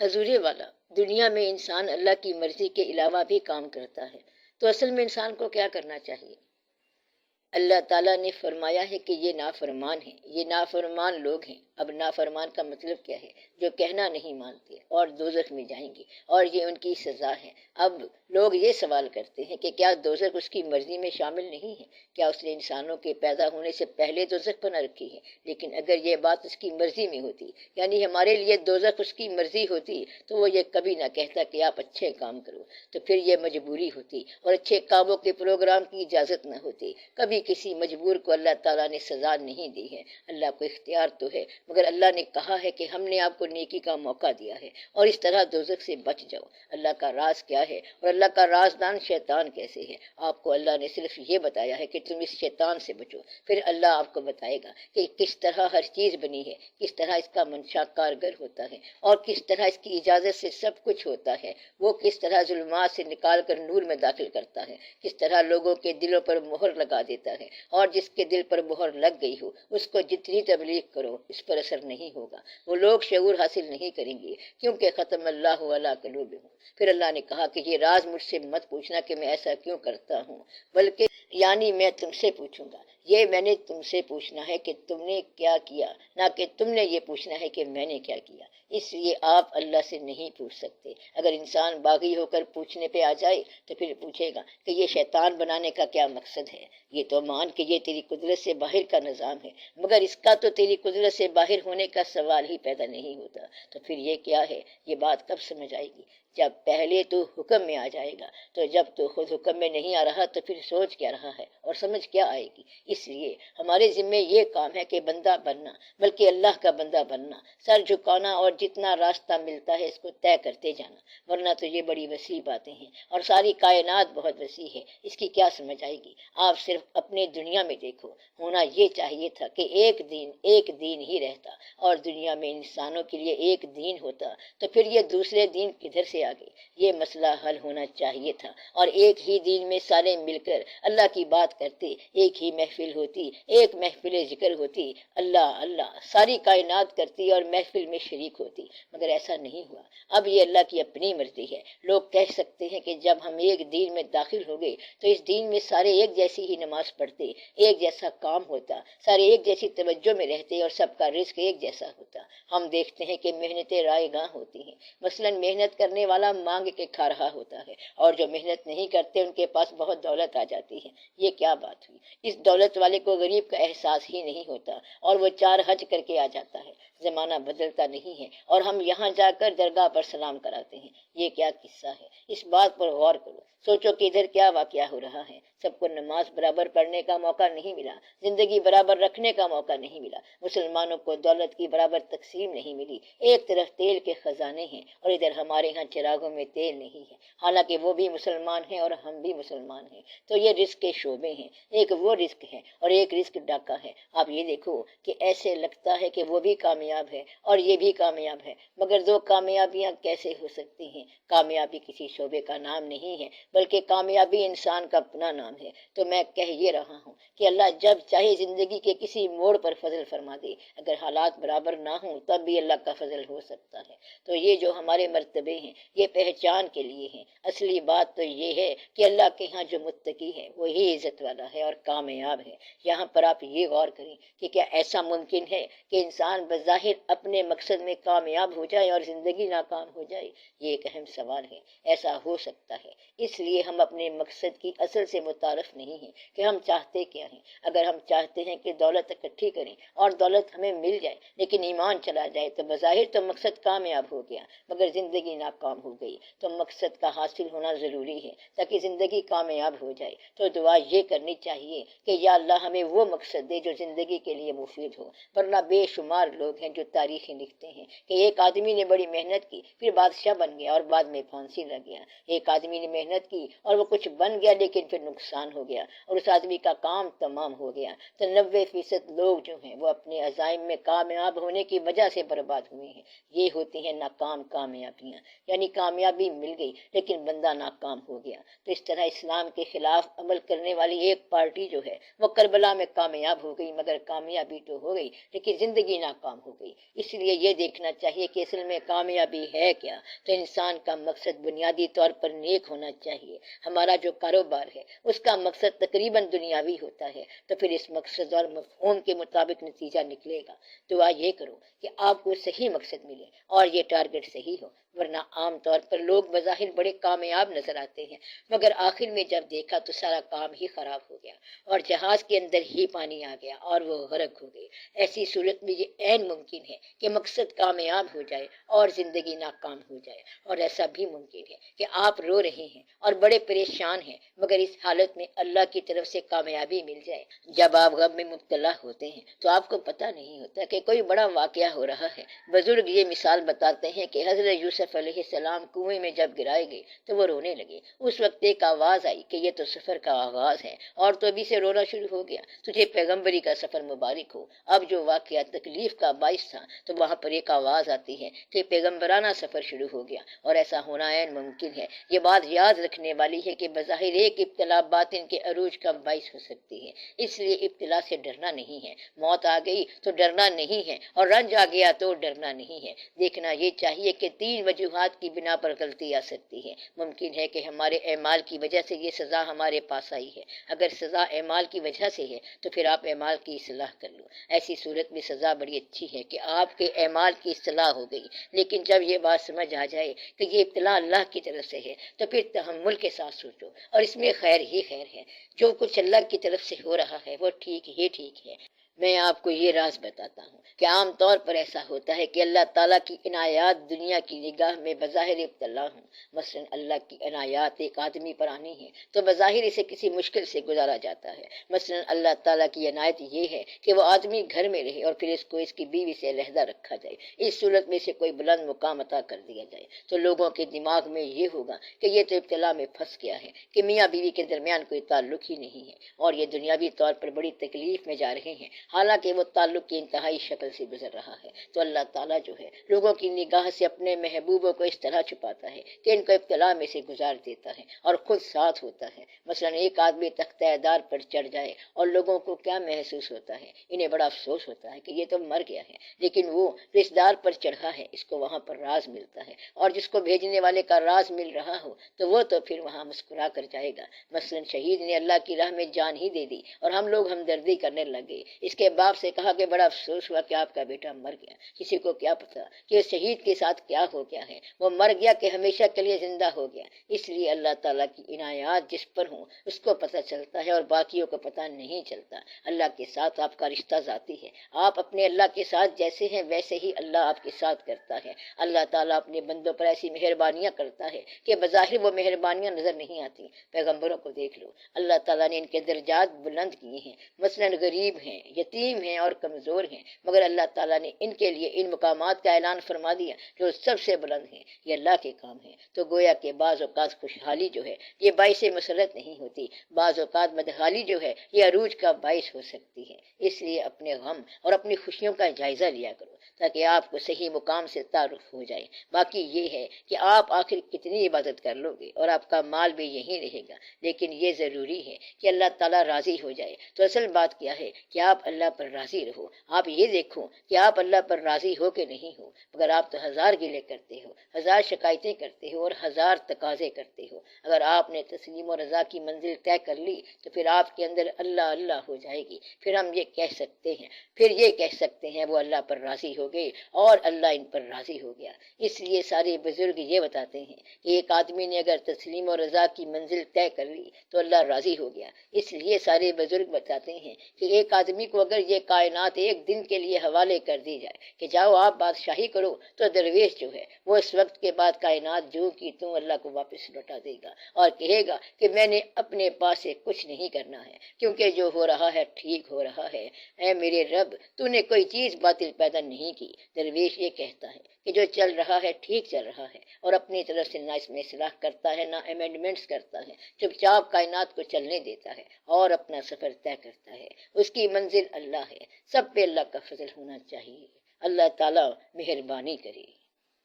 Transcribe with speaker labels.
Speaker 1: حضور والا، دنیا میں انسان اللہ کی مرضی کے علاوہ بھی کام کرتا ہے، تو اصل میں انسان کو کیا کرنا چاہیے؟ اللہ تعالیٰ نے فرمایا ہے کہ یہ نافرمان ہیں، یہ نافرمان لوگ ہیں۔ اب نافرمان کا مطلب کیا ہے؟ جو کہنا نہیں مانتے اور دوزخ میں جائیں گے، اور یہ ان کی سزا ہے۔ اب لوگ یہ سوال کرتے ہیں کہ کیا دوزخ اس کی مرضی میں شامل نہیں ہے؟ کیا اس نے انسانوں کے پیدا ہونے سے پہلے دوزخ بنا رکھی ہے؟ لیکن اگر یہ بات اس کی مرضی میں ہوتی، یعنی ہمارے لیے دوزخ اس کی مرضی ہوتی، تو وہ یہ کبھی نہ کہتا کہ آپ اچھے کام کرو، تو پھر یہ مجبوری ہوتی اور اچھے کاموں کے پروگرام کی اجازت نہ ہوتی۔ کبھی کسی مجبور کو اللہ تعالیٰ نے سزا نہیں دی ہے، اللہ کو اختیار تو ہے، مگر اللہ نے کہا ہے کہ ہم نے آپ کو نیکی کا موقع دیا ہے اور اس طرح دوزخ سے بچ جاؤ۔ اللہ کا راز کیا ہے اور اللہ کا رازدان شیطان کیسے ہے؟ آپ کو اللہ نے صرف یہ بتایا ہے کہ تم اس شیطان سے بچو، پھر اللہ آپ کو بتائے گا کہ کس طرح ہر چیز بنی ہے، کس طرح اس کا منشا کارگر ہوتا ہے اور کس طرح اس کی اجازت سے سب کچھ ہوتا ہے، وہ کس طرح ظلمات سے نکال کر نور میں داخل کرتا ہے، کس طرح لوگوں کے دلوں پر مہر لگا دیتا ہے، اور جس کے دل پر مہر لگ گئی ہو اس کو جتنی تبلیغ کرو اس پر اثر نہیں ہوگا، وہ لوگ شعور حاصل نہیں کریں گے، کیونکہ ختم اللہ علی قلوبہم۔ پھر اللہ نے کہا کہ یہ راز مجھ سے مت پوچھنا کہ میں ایسا کیوں کرتا ہوں، بلکہ یعنی میں تم سے پوچھوں گا، یہ میں نے تم سے پوچھنا ہے کہ تم نے کیا کیا، نہ کہ تم نے یہ پوچھنا ہے کہ میں نے کیا کیا۔ اس لیے آپ اللہ سے نہیں پوچھ سکتے۔ اگر انسان باغی ہو کر پوچھنے پہ آ جائے تو پھر پوچھے گا کہ یہ شیطان بنانے کا کیا مقصد ہے؟ یہ تو مان کہ یہ تیری قدرت سے باہر کا نظام ہے، مگر اس کا تو تیری قدرت سے باہر ہونے کا سوال ہی پیدا نہیں ہوتا، تو پھر یہ کیا ہے؟ یہ بات کب سمجھ آئے گی؟ جب پہلے تو حکم میں آ جائے گا، تو جب تو خود حکم میں نہیں آ رہا تو پھر سوچ کیا رہا ہے اور سمجھ کیا آئے گی؟ اس لیے ہمارے ذمے یہ کام ہے کہ بندہ بننا، بلکہ اللہ کا بندہ بننا، سر جھکانا اور جتنا راستہ ملتا ہے اس کو طے کرتے جانا، ورنہ تو یہ بڑی وسیع باتیں ہیں اور ساری کائنات بہت وسیع ہے، اس کی کیا سمجھ آئے گی؟ آپ صرف اپنے دنیا میں دیکھو، ہونا یہ چاہیے تھا کہ ایک دین ہی رہتا اور دنیا میں انسانوں کے لیے ایک دین ہوتا، تو پھر یہ دوسرے دین کدھر سے آ گئے؟ یہ مسئلہ حل ہونا چاہیے تھا اور ایک ہی دین میں سارے مل کر اللہ کی بات کرتے، ایک ہی محفل ہوتی، ایک محفل ذکر ہوتی، اللہ اللہ ساری کائنات کرتی اور محفل میں شریک ہوتی، مگر ایسا نہیں ہوا۔ اب یہ اللہ کی اپنی مرضی ہے۔ لوگ کہہ سکتے ہیں کہ جب ہم ایک دین میں داخل ہو گئے تو اس دین میں سارے ایک جیسی ہی نماز پڑھتے، ایک جیسا کام ہوتا، سارے ایک جیسی توجہ میں رہتے اور سب کا رزق ایک جیسا ہوتا۔ ہم دیکھتے ہیں کہ محنتیں رائے گاں ہوتی ہیں، مثلا محنت کرنے والا مانگ کے کھا رہا ہوتا ہے اور جو محنت نہیں کرتے ان کے پاس بہت دولت آ جاتی ہے۔ یہ کیا بات ہوئی؟ اس دولت والے کو غریب کا احساس ہی نہیں ہوتا اور وہ 4 حج کر کے آ جاتا ہے۔ زمانہ بدلتا نہیں ہے اور ہم یہاں جا کر درگاہ پر سلام کراتے ہیں۔ یہ کیا قصہ ہے؟ اس بات پر غور کرو، سوچو کہ ادھر کیا واقعہ ہو رہا ہے۔ سب کو نماز برابر پڑھنے کا موقع نہیں ملا، زندگی برابر رکھنے کا موقع نہیں ملا، مسلمانوں کو دولت کی برابر تقسیم نہیں ملی۔ ایک طرف تیل کے خزانے ہیں اور ادھر ہمارے ہاں چراغوں میں تیل نہیں ہے، حالانکہ وہ بھی مسلمان ہیں اور ہم بھی مسلمان ہیں۔ تو یہ رزق کے شعبے ہیں، ایک وہ رزق ہے اور ایک رزق ڈاکہ ہے۔ آپ یہ دیکھو کہ ایسے لگتا ہے کہ وہ بھی کامیاب ہے اور یہ بھی کامیاب ہے، مگر 2 کامیابیاں کیسے ہو سکتی ہیں؟ کامیابی کسی شعبے کا نام نہیں ہے، بلکہ کامیابی انسان کا اپنا نام ہے۔ تو میں کہہ یہ رہا ہوں کہ اللہ جب چاہے زندگی کے کسی موڑ پر فضل فرما دے، اگر حالات برابر نہ ہوں تب بھی اللہ کا فضل ہو سکتا ہے۔ تو یہ جو ہمارے مرتبے ہیں یہ پہچان کے لیے ہیں، اصلی بات تو یہ ہے کہ اللہ کے ہاں جو متقی ہے وہی عزت والا ہے اور کامیاب ہے۔ یہاں پر آپ یہ غور کریں کہ کیا ایسا ممکن ہے کہ انسان بظاہر اپنے مقصد میں کامیاب ہو جائے اور زندگی ناکام ہو جائے؟ یہ ایک اہم سوال ہے۔ ایسا ہو سکتا ہے، اس لیے ہم اپنے مقصد کی اصل سے متعارف نہیں ہیں کہ ہم چاہتے کیا ہیں۔ اگر ہم چاہتے ہیں کہ دولت اکٹھی کریں اور دولت ہمیں مل جائے لیکن ایمان چلا جائے تو بظاہر تو مقصد کامیاب ہو گیا مگر زندگی ناکام ہو گئی۔ تو مقصد کا حاصل ہونا ضروری ہے تاکہ زندگی کامیاب ہو جائے۔ تو دعا یہ کرنی چاہیے کہ یا اللہ ہمیں وہ مقصد دے جو زندگی کے لیے مفید ہو، ورنہ بے شمار لوگ ہیں جو تاریخیں لکھتے ہیں کہ ایک آدمی نے بڑی محنت کی پھر بادشاہ بن گیا اور بعد میں پھانسی لگ گیا، ایک آدمی نے محنت کی اور وہ کچھ بن گیا لیکن پھر نقصان ہو گیا اور اس آدمی کا کام تمام ہو گیا۔ تو 90% لوگ جو ہیں وہ اپنے عزائم میں کامیاب ہونے کی وجہ سے برباد ہوئے ہیں۔ یہ ہوتی ہیں ناکام کامیابیاں، یعنی کامیابی مل گئی لیکن بندہ ناکام ہو گیا۔ تو اس طرح اسلام کے خلاف عمل کرنے والی ایک پارٹی جو ہے وہ کربلا میں کامیاب ہو گئی، مگر کامیابی تو ہو گئی لیکن زندگی ناکام ہو گئی۔ اس لیے یہ دیکھنا چاہیے کہ اصل میں کامیابی ہے کیا۔ تو انسان کا مقصد بنیادی طور پر نیک ہونا چاہیے۔ ہمارا جو کاروبار ہے اس کا مقصد تقریباً دنیاوی ہوتا ہے، تو پھر اس مقصد اور مفہوم کے مطابق نتیجہ نکلے گا۔ دعا یہ کرو کہ آپ کو صحیح مقصد ملے اور یہ ٹارگٹ صحیح ہو، ورنہ عام طور پر لوگ بظاہر بڑے کامیاب نظر آتے ہیں، مگر آخر میں جب دیکھا تو سارا کام ہی خراب ہو گیا اور جہاز کے اندر ہی پانی آ گیا اور وہ غرق ہو گئی۔ ایسی صورت میں یہ عین ممکن ہے کہ مقصد کامیاب ہو جائے اور زندگی ناکام ہو جائے، اور ایسا بھی ممکن ہے کہ آپ رو رہے ہیں اور بڑے پریشان ہیں، مگر اس حالت میں اللہ کی طرف سے کامیابی مل جائے۔ جب آپ غم میں مبتلا ہوتے ہیں تو آپ کو پتہ نہیں ہوتا کہ کوئی بڑا واقعہ ہو رہا ہے۔ بزرگ یہ مثال بتاتے ہیں کہ حضرت یوسف علیہ السلام کنویں میں جب گرائے گئے تو وہ رونے لگے۔ اس وقت ایک آواز آئی کہ یہ تو سفر کا آغاز ہے، اور تو ابھی سے رونا شروع ہو گیا، تجھے پیغمبری کا سفر مبارک ہو۔ اب جو واقعہ تکلیف کا باعث تھا تو وہاں پر ایک آواز آتی ہے کہ پیغمبرانہ سفر شروع ہو گیا، اور ایسا ہونا عین ممکن ہے۔ یہ بات یاد رکھنے والی ہے کہ بظاہر ایک ابتلا باطن کے عروج کا باعث ہو سکتی ہے، اس لیے ابتلا سے ڈرنا نہیں ہے۔ موت آ گئی تو ڈرنا نہیں ہے، اور رنج آ گیا تو ڈرنا نہیں ہے۔ دیکھنا یہ چاہیے کہ 3 وجوہات کی بنا پر غلطی آ سکتی ہے۔ ممکن ہے کہ ہمارے اعمال کی وجہ سے یہ سزا ہمارے پاس آئی ہے۔ اگر سزا اعمال کی وجہ سے ہے تو پھر آپ اعمال کی اصلاح کر لو۔ ایسی صورت میں سزا بڑی اچھی ہے کہ آپ کے اعمال کی اصلاح ہو گئی، لیکن جب یہ بات سمجھ آ جائے کہ یہ ابتلا اللہ کی طرف سے ہے تو پھر تحمل کے ساتھ سوچو، اور اس میں خیر ہی خیر ہے۔ جو کچھ اللہ کی طرف سے ہو رہا ہے وہ ٹھیک ہی ٹھیک ہے۔ میں آپ کو یہ راز بتاتا ہوں کہ عام طور پر ایسا ہوتا ہے کہ اللہ تعالیٰ کی عنایات دنیا کی نگاہ میں بظاہر ابتلا ہوں۔ مثلا اللہ کی عنایات ایک آدمی پر آنی ہے تو بظاہر اسے کسی مشکل سے گزارا جاتا ہے۔ مثلا اللہ تعالیٰ کی عنایت یہ ہے کہ وہ آدمی گھر میں رہے اور پھر اس کو اس کی بیوی سے علیحدہ رکھا جائے۔ اس صورت میں اسے کوئی بلند مقام عطا کر دیا جائے تو لوگوں کے دماغ میں یہ ہوگا کہ یہ تو ابتلا میں پھنس گیا ہے، کہ میاں بیوی کے درمیان کوئی تعلق ہی نہیں ہے، اور یہ دنیاوی طور پر بڑی تکلیف میں جا رہے ہیں، حالانکہ وہ تعلق کی انتہائی شکل سے گزر رہا ہے۔ تو اللہ تعالیٰ جو ہے لوگوں کی نگاہ سے اپنے محبوبوں کو اس طرح چھپاتا ہے کہ ان کو ابتلا میں سے گزار دیتا ہے اور خود ساتھ ہوتا ہے۔ مثلا ایک آدمی تختہ دار پر چڑھ جائے اور لوگوں کو کیا محسوس ہوتا ہے؟ انہیں بڑا افسوس ہوتا ہے کہ یہ تو مر گیا ہے، لیکن وہ جس دار پر چڑھا ہے اس کو وہاں پر راز ملتا ہے، اور جس کو بھیجنے والے کا راز مل رہا ہو تو وہ تو پھر وہاں مسکرا کر جائے گا۔ مثلا شہید نے اللہ کی راہ میں جان ہی دے دی اور ہم لوگ ہمدردی کرنے لگے، اس کے باپ سے کہا کہ بڑا افسوس ہوا کہ آپ کا بیٹا مر گیا۔ کسی کو کیا پتا کہ اس شہید کے ساتھ کیا ہو گیا ہے، وہ مر گیا کہ ہمیشہ کے لیے زندہ ہو گیا۔ اس لیے اللہ تعالیٰ کی عنایات جس پر ہوں اس کو پتہ چلتا ہے اور باقیوں کو پتہ نہیں چلتا۔ اللہ کے ساتھ آپ کا رشتہ ذاتی ہے، آپ اپنے اللہ کے ساتھ جیسے ہیں ویسے ہی اللہ آپ کے ساتھ کرتا ہے۔ اللہ تعالیٰ اپنے بندوں پر ایسی مہربانیاں کرتا ہے کہ بظاہر وہ مہربانیاں نظر نہیں آتی۔ پیغمبروں کو دیکھ لو، اللہ تعالیٰ نے ان کے درجات بلند کیے ہیں، مثلا غریب ہیں، یتیم ہیں اور کمزور ہیں، مگر اللہ تعالیٰ نے ان کے لیے ان مقامات کا اعلان فرما دیا جو سب سے بلند ہیں۔ یہ اللہ کے کام ہیں۔ تو گویا کہ بعض اوقات خوشحالی جو ہے یہ باعث مسرت نہیں ہوتی، بعض اوقات بدحالی جو ہے یہ عروج کا باعث ہو سکتی ہے۔ اس لیے اپنے غم اور اپنی خوشیوں کا جائزہ لیا کرو تاکہ آپ کو صحیح مقام سے تعارف ہو جائے۔ باقی یہ ہے کہ آپ آخر کتنی عبادت کر لو گے اور آپ کا مال بھی یہیں رہے گا، لیکن یہ ضروری ہے کہ اللہ تعالیٰ راضی ہو جائے۔ تو اصل بات کیا ہے کہ آپ اللہ پر راضی رہو۔ آپ یہ دیکھو کہ آپ اللہ پر راضی ہو کہ نہیں ہو، مگر آپ تو 1000 گلے کرتے ہو، 1000 شکایتیں کرتے ہو اور 1000 تقاضے کرتے ہو۔ اگر آپ نے تسلیم و رضا کی منزل طے کر لی تو پھر آپ کے اندر اللہ اللہ ہو جائے گی۔ پھر ہم یہ کہہ سکتے ہیں وہ اللہ پر راضی ہو گئے اور اللہ ان پر راضی ہو گیا۔ اس لیے سارے بزرگ یہ بتاتے ہیں کہ ایک آدمی نے اگر تسلیم و رضا کی منزل طے کر لی تو اللہ راضی ہو گیا۔ اس لیے سارے بزرگ بتاتے ہیں کہ ایک آدمی کو اگر یہ کائنات ایک دن کے لیے حوالے کر دی جائے کہ جاؤ آپ بادشاہی کرو، تو درویش جو ہے وہ اس وقت کے بعد کائنات جو کی توں اللہ کو واپس لوٹا دے گا اور کہے گا کہ میں نے اپنے پاس سے کچھ نہیں کرنا ہے، کیونکہ جو ہو رہا ہے ٹھیک ہو رہا ہے۔ اے میرے رب، تو نے کوئی چیز باطل پیدا نہیں کی۔ درویش یہ کہتا ہے کہ جو چل رہا ہے ٹھیک چل رہا ہے، اور اپنی طرف سے نہ اس میں اصلاح کرتا ہے نہ امینڈمنٹس کرتا ہے، چپ چاپ کائنات کو چلنے دیتا ہے اور اپنا سفر طے کرتا ہے۔ اس کی منزل اللہ ہے۔ سب پہ اللہ کا فضل ہونا چاہیے۔ اللہ تعالیٰ مہربانی کرے۔